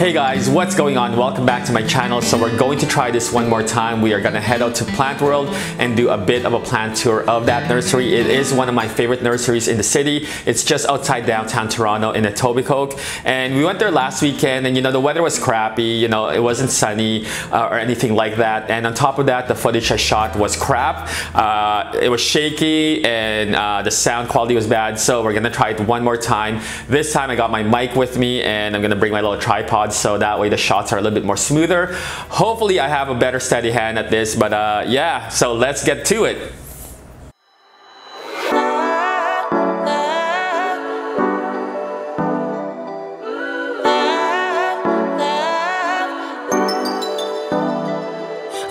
Hey guys, what's going on? Welcome back to my channel. So we're going to try this one more time. We are gonna head out to Plant World and do a bit of a plant tour of that nursery. It is one of my favorite nurseries in the city. It's just outside downtown Toronto in Etobicoke. And we went there last weekend and the weather was crappy, it wasn't sunny or anything like that. And on top of that, the footage I shot was crap. It was shaky and the sound quality was bad. So we're gonna try it one more time. This time I got my mic with me and I'm gonna bring my little tripod so that way the shots are a little bit more smoother. Hopefully I have a better steady hand at this, but yeah, so let's get to it.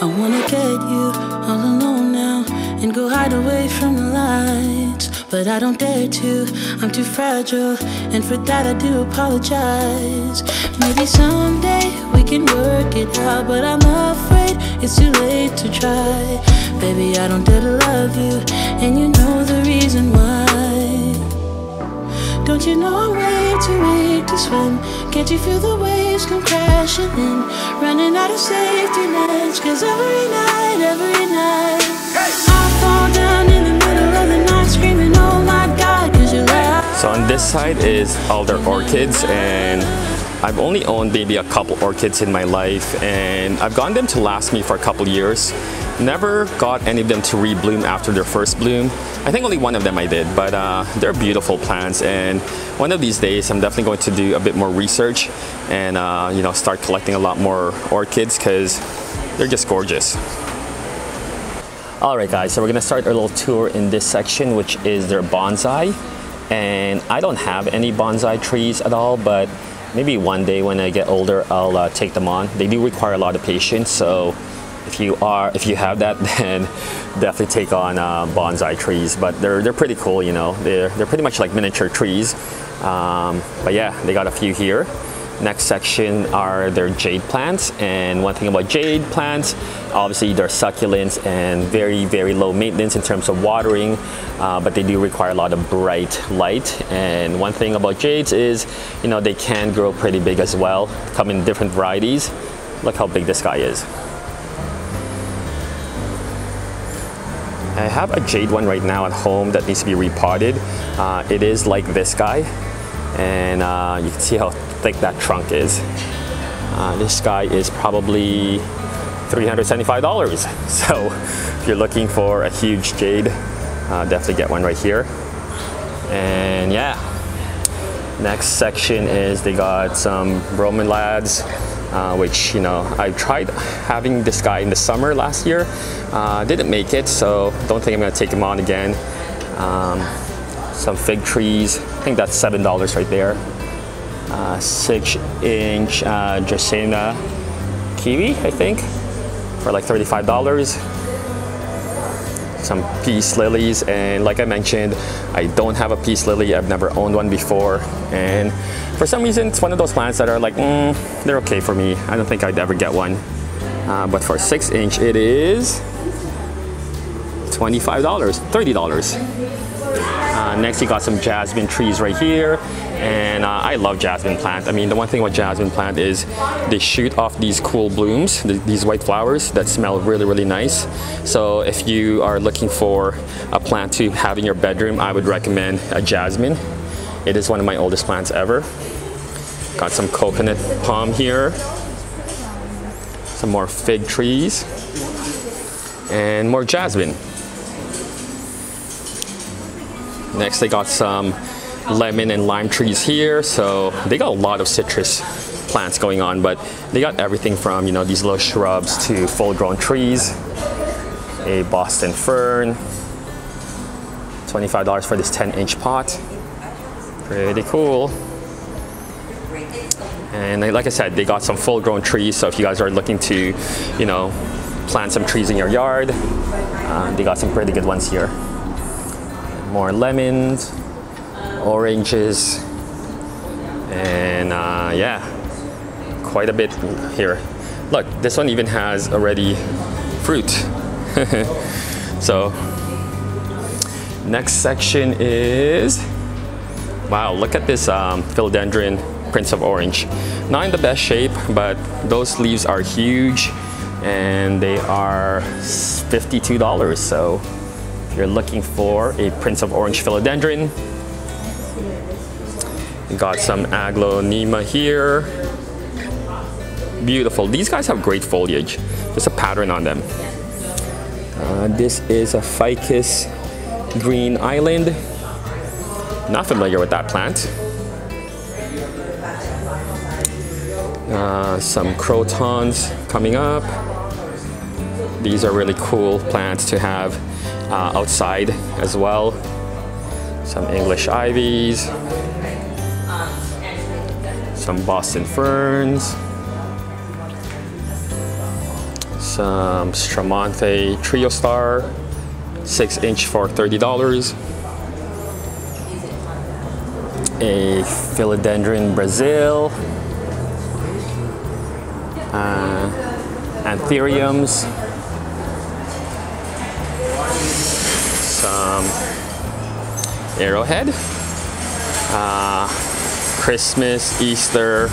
I wanna get you all alone now and go hide away from the lights, but I don't dare to, I'm too fragile, and for that I do apologize. Maybe someday we can work it out, but I'm afraid it's too late to try. Baby, I don't dare to love you, and you know the reason why. Don't you know I'm way too weak to swim? Can't you feel the waves come crashing in? Running out of safety nets, cause every night I fall down in the middle of the night screaming, oh my God, cause you left. So on this side is all their orchids, and I've only owned maybe a couple orchids in my life, and I've gotten them to last me for a couple years. Never got any of them to rebloom after their first bloom. I think only one of them I did, but they're beautiful plants, and one of these days I'm definitely going to do a bit more research and start collecting a lot more orchids because they're just gorgeous. Alright guys, so we're gonna start our little tour in this section, which is their bonsai. And I don't have any bonsai trees at all, but maybe one day when I get older, I'll take them on. They do require a lot of patience, so if you have that, then definitely take on bonsai trees. But they're pretty cool, They're pretty much like miniature trees. But yeah, they got a few here. Next section are their jade plants, and one thing about jade plants, obviously they're succulents and very, very low maintenance in terms of watering, but they do require a lot of bright light. And one thing about jades is, they can grow pretty big as well, come in different varieties. Look how big this guy is. I have a jade one right now at home that needs to be repotted. It is like this guy, and you can see how thick that trunk is. This guy is probably $375. So if you're looking for a huge jade, definitely get one right here. And yeah, next section is they got some bromeliads, which I tried having this guy in the summer last year. Didn't make it, so don't think I'm gonna take him on again. Some fig trees, I think that's $7 right there. 6-inch Dracaena kiwi, I think, for like $35. Some peace lilies, and like I mentioned, I don't have a peace lily. I've never owned one before, and for some reason it's one of those plants that are like, they're okay for me. I don't think I'd ever get one. But for 6-inch it is $25, $30. Next you got some jasmine trees right here, and I love jasmine plant. I mean, the one thing about jasmine plant is they shoot off these cool blooms, these white flowers that smell really, really nice. So if you are looking for a plant to have in your bedroom, I would recommend a jasmine. It is one of my oldest plants ever. Got some coconut palm here, some more fig trees, and more jasmine. Next they got some lemon and lime trees here, so they got a lot of citrus plants going on, but they got everything from these little shrubs to full-grown trees. A Boston fern, $25 for this 10-inch pot. Pretty cool. And like I said, they got some full-grown trees, so if you guys are looking to plant some trees in your yard, they got some pretty good ones here. More lemons, oranges, and yeah, quite a bit here. Look, this one even has already fruit. So next section is, wow, look at this philodendron Prince of Orange. Not in the best shape, but those leaves are huge and they are $52. So if you're looking for a Prince of Orange philodendron, you got some aglaonema here. Beautiful. These guys have great foliage. There's a pattern on them. This is a Ficus Green Island. Not familiar with that plant. Some crotons coming up. These are really cool plants to have outside as well. Some English ivies. Some Boston ferns. Some Stramonte Trio Star, 6-inch for $30. A Philodendron Brazil. Anthuriums. Some Arrowhead. Christmas, Easter,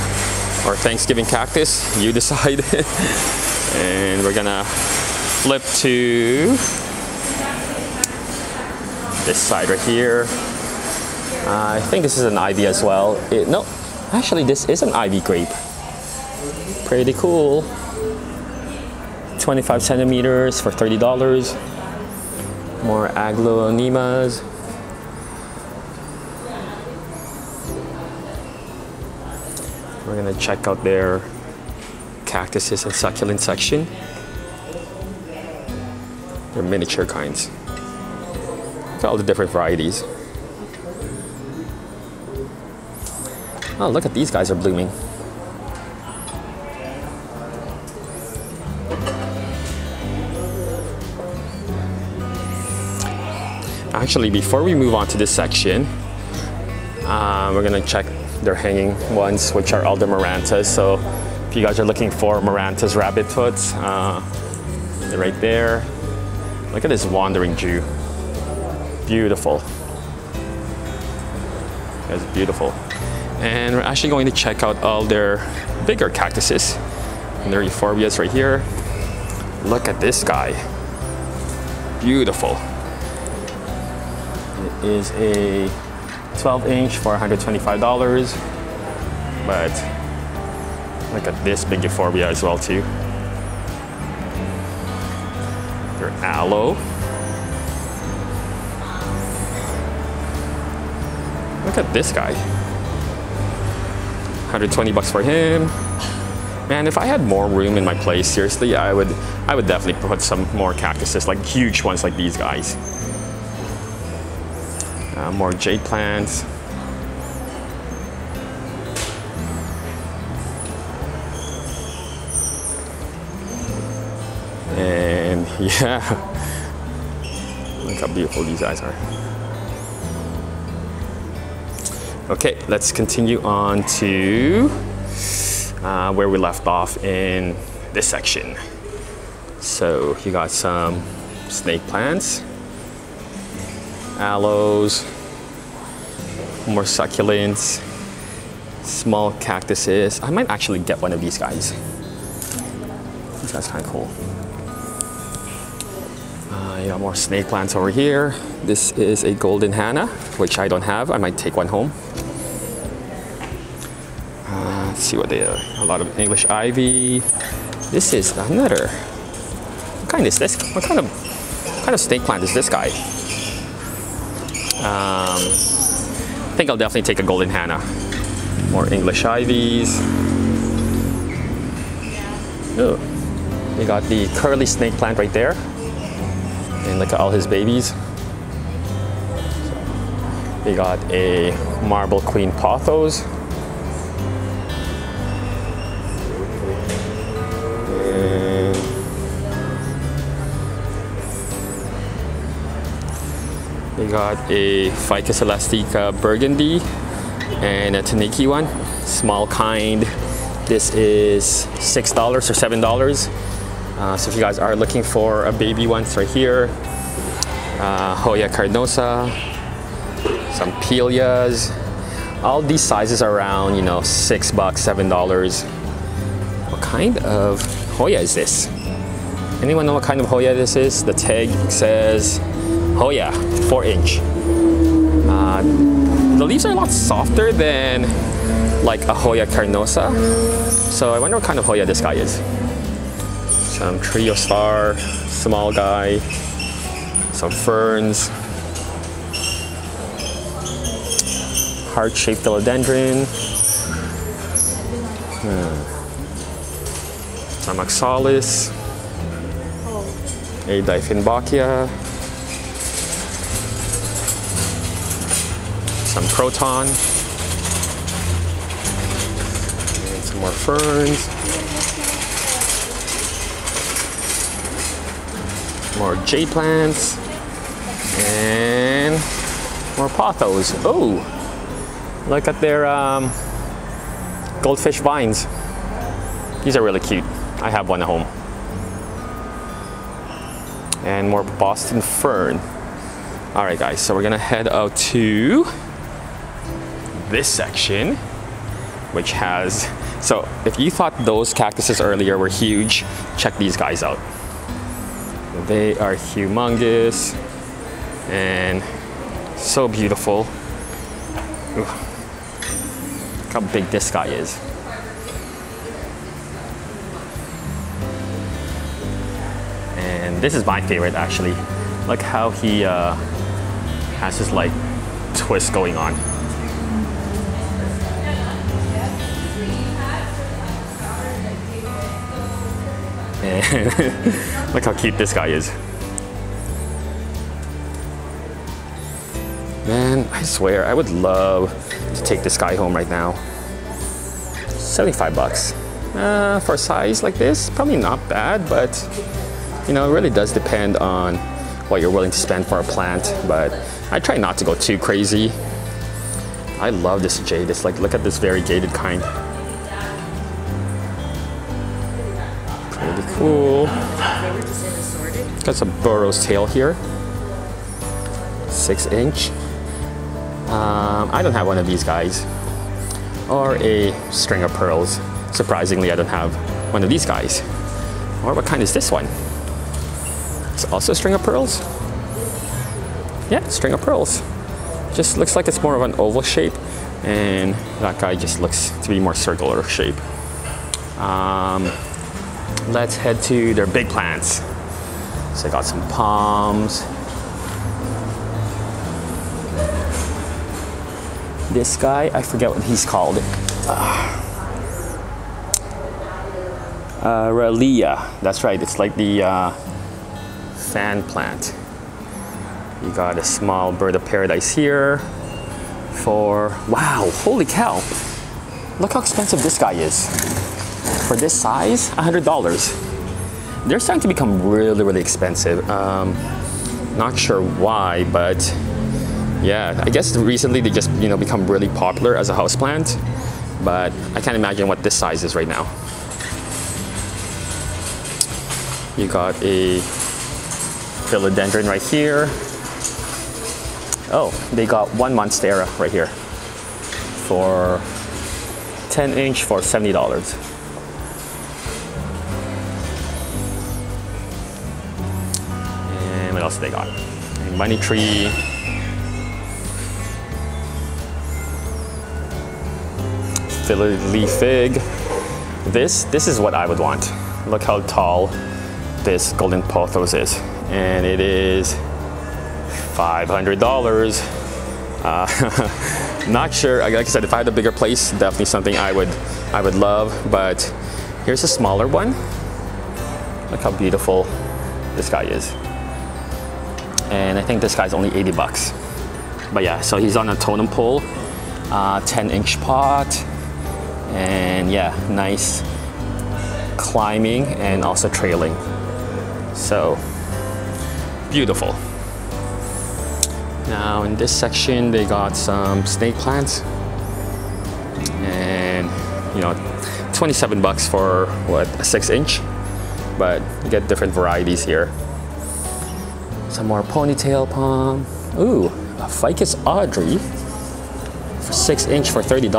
or Thanksgiving cactus, you decide. And we're gonna flip to this side right here. I think this is an ivy as well. No, actually this is an ivy grape. Pretty cool. 25 centimeters for $30. More aglaonemas. We're gonna check out their cactuses and succulent section. They're miniature kinds. Look at all the different varieties. Oh, look at these guys are blooming. Actually, before we move on to this section, we're gonna check their hanging ones, which are aldermarantas. So if you guys are looking for marantas rabbit foots, they're right there. Look at this wandering Jew. Beautiful. That's beautiful. And we're actually going to check out all their bigger cactuses and their euphorbias right here. Look at this guy. Beautiful. It is a 12-inch for $125. But look at this big euphorbia as well too. Their aloe. Look at this guy. 120 bucks for him. Man, if I had more room in my place, seriously, I would definitely put some more cactuses, like huge ones like these guys. More jade plants. And yeah, look how beautiful these guys are. Okay, let's continue on to where we left off in this section. So you got some snake plants, aloes, more succulents, small cactuses. I might actually get one of these guys. These guys are kind of cool. You got more snake plants over here. This is a golden Hannah, which I don't have. I might take one home. Let's see what they are. A lot of English ivy. This is another. What kind is this? What kind of snake plant is this guy? I think I'll definitely take a golden Hannah. More English ivies. Oh, we got the curly snake plant right there. And look at all his babies. We got a marble queen pothos. And we got a Ficus elastica burgundy and a Taniki one, small kind. This is $6 or $7. So if you guys are looking for a baby one, it's right here. Hoya carnosa, some Pelias, All these sizes are around, you know, $6, $7. What kind of Hoya is this? Anyone know what kind of Hoya this is? The tag says Hoya, 4-inch. The leaves are a lot softer than like a Hoya carnosa. So I wonder what kind of Hoya this guy is. Some trio star, small guy, some ferns, heart-shaped philodendron, some oxalis, a Dieffenbachia, some croton, and some more ferns, more jade plants, and more pothos. Oh, look at their goldfish vines. These are really cute. I have one at home. And more Boston fern. All right, guys, so we're gonna head out to this section, which has, so if you thought those cactuses earlier were huge, check these guys out. They are humongous and so beautiful. Ooh. Look how big this guy is. And this is my favorite, actually. Look how he has this like twist going on. And look how cute this guy is. Man, I swear, I would love to take this guy home right now. 75 bucks. For a size like this, probably not bad, but you know, it really does depend on what you're willing to spend for a plant, but I try not to go too crazy. I love this jade. It's like, look at this variegated kind. Pretty cool. Got some burrow's tail here. 6-inch. I don't have one of these guys. Or a string of pearls. Surprisingly, I don't have one of these guys. Or what kind is this one? It's also a string of pearls. Yeah, string of pearls. Just looks like it's more of an oval shape, and that guy just looks to be more circular shape. Let's head to their big plants. So I got some palms. This guy, I forget what he's called. Ralia, that's right, it's like the fan plant. You got a small bird of paradise here for, wow, holy cow. Look how expensive this guy is. For this size, $100. They're starting to become really, really expensive. Not sure why, but yeah, I guess recently they just, you know, become really popular as a houseplant, but I can't imagine what this size is right now. You got a philodendron right here. Oh, they got one monstera right here for 10-inch for $70. And what else they got? A money tree. Leaf fig. This is what I would want. Look how tall this golden pothos is, and it is $500. Not sure. Like I said, if I had a bigger place, definitely something I would love. But here's a smaller one. Look how beautiful this guy is, and I think this guy's only 80 bucks. But yeah, so he's on a totem pole, 10-inch pot. And yeah, nice climbing and also trailing. So beautiful. Now in this section, they got some snake plants, and you know, 27 bucks for what, a 6-inch, but you get different varieties here. Some more ponytail palm. Ooh, a FICUS AUDREY 6-inch for $30.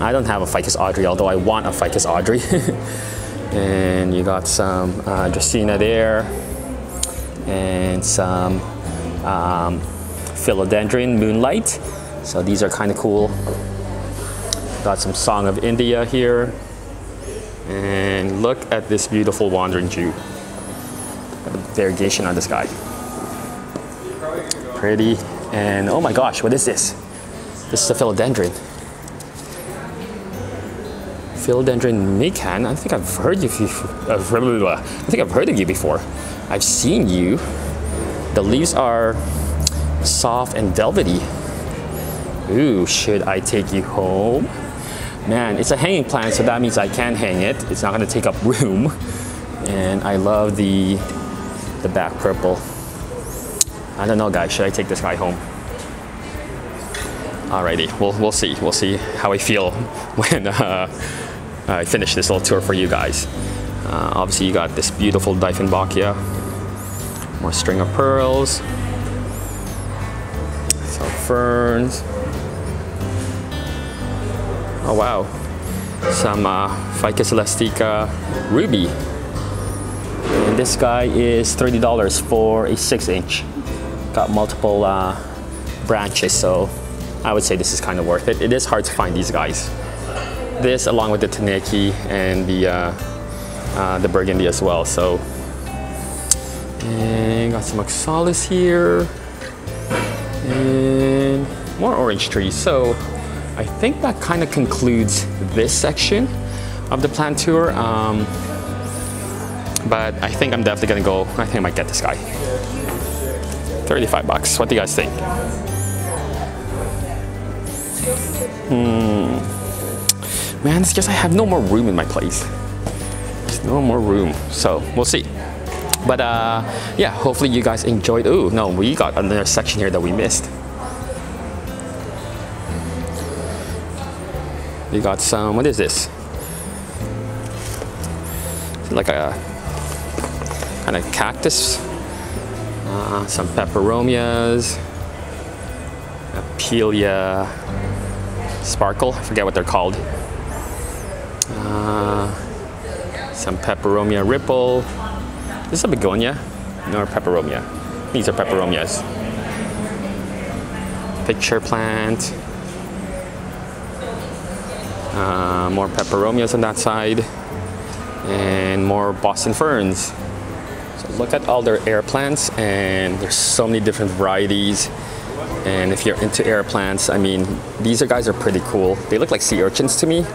I don't have a FICUS AUDREY, although I want a FICUS AUDREY. And you got some Dracaena there, and some Philodendron Moonlight. So these are kind of cool. Got some Song of India here. And look at this beautiful Wandering Jew. Got the variegation on this guy. Pretty. And oh my gosh, what is this? This is a Philodendron. Philodendron MICAN. I think I've heard of you. I think I've heard of you before. I've seen you. The leaves are soft and velvety. Ooh, should I take you home? Man, it's a hanging plant, so that means I can hang it. It's not going to take up room. And I love the back purple. I don't know, guys. Should I take this guy home? Alrighty, we'll see. We'll see how I feel when I finish this little tour for you guys. Obviously, you got this beautiful Dieffenbachia. More string of pearls. Some ferns. Oh wow. Some FICUS elastica ruby. And this guy is $30 for a 6-inch. Got multiple branches, so I would say this is kind of worth it. It is hard to find these guys. This, along with the Taneki and the Burgundy as well. So, and got some Oxalis here, and more orange trees. So, I think that kind of concludes this section of the plant tour. But I think I'm definitely gonna go. I think I might get this guy. $35. What do you guys think? Man, it's just I have no more room in my place. There's no more room, so we'll see. But yeah, hopefully you guys enjoyed. Oh no, we got another section here that we missed. We got some. What is this? Like a kind of cactus. Some peperomias. Apelia Sparkle. I forget what they're called. Some peperomia ripple. This is a begonia, no peperomia. These are peperomias. Picture plant. More peperomias on that side, and more Boston ferns. So look at all their air plants, and there's so many different varieties. And if you're into air plants, I mean, these guys are pretty cool. They look like sea urchins to me.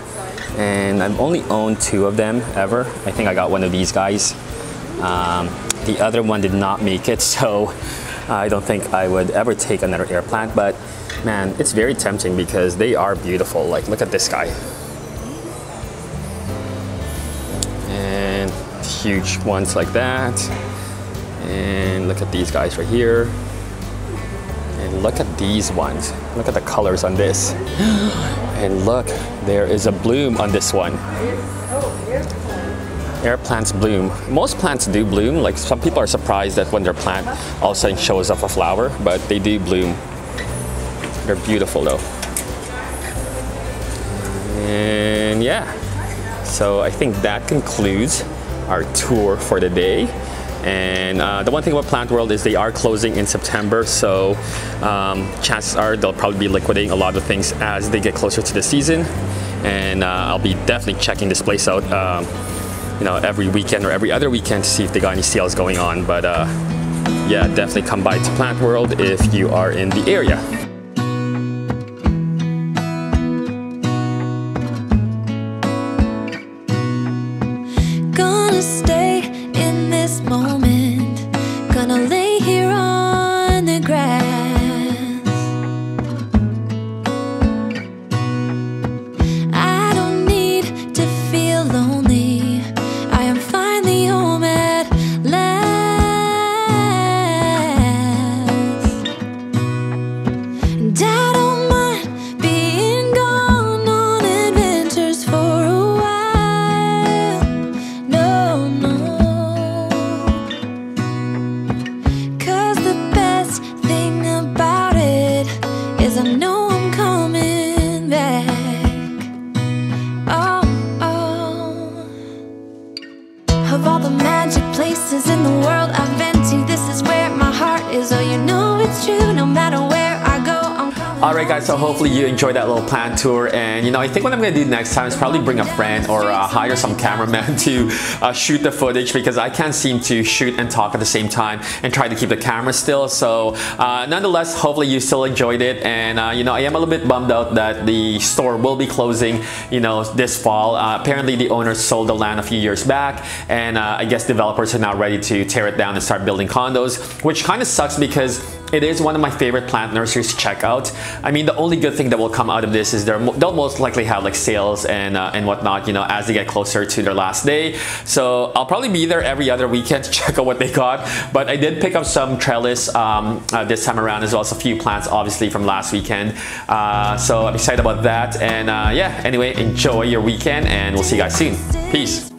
And I've only owned 2 of them ever. I think I got one of these guys. The other one did not make it, so I don't think I would ever take another air plant. But man, it's very tempting because they are beautiful. Like, look at this guy. And huge ones like that. And look at these guys right here. And look at these ones. Look at the colors on this. And look, there is a bloom on this one. Air plants bloom. Most plants do bloom. Like, some people are surprised that when their plant all of a sudden shows up a flower, but they do bloom. They're beautiful though. And yeah, so I think that concludes our tour for the day. And the one thing about Plant World is they are closing in September, so chances are they'll probably be liquidating a lot of things as they get closer to the season. And I'll be definitely checking this place out, you know, every weekend or every other weekend to see if they got any sales going on. But yeah, definitely come by to Plant World if you are in the area. Gonna stay in this moment, gonna lay here on the grass. I don't need to feel lonely, I am finally home at last. you know I'm coming back. Oh, oh. Of all the magic places in the world I've been to, this is where my heart is. Oh, you know it's true, no matter where I go, I'm coming. Alright guys, so hopefully you enjoyed that little plant tour, and you know, I think what I'm gonna do next time is probably bring a friend or hire some cameraman to shoot the footage, because I can't seem to shoot and talk at the same time and try to keep the camera still. So nonetheless, hopefully you still enjoyed it, and you know, I am a little bit bummed out that the store will be closing, you know, this fall. Apparently the owners sold the land a few years back, and I guess developers are now ready to tear it down and start building condos, which kind of sucks because it is one of my favorite plant nurseries to check out. I mean, the only good thing that will come out of this is they'll most likely have like sales and whatnot, you know, as they get closer to their last day. So I'll probably be there every other weekend to check out what they got. But I did pick up some trellis this time around, as well as a few plants obviously from last weekend. So I'm excited about that. And yeah, anyway, enjoy your weekend, and we'll see you guys soon. Peace.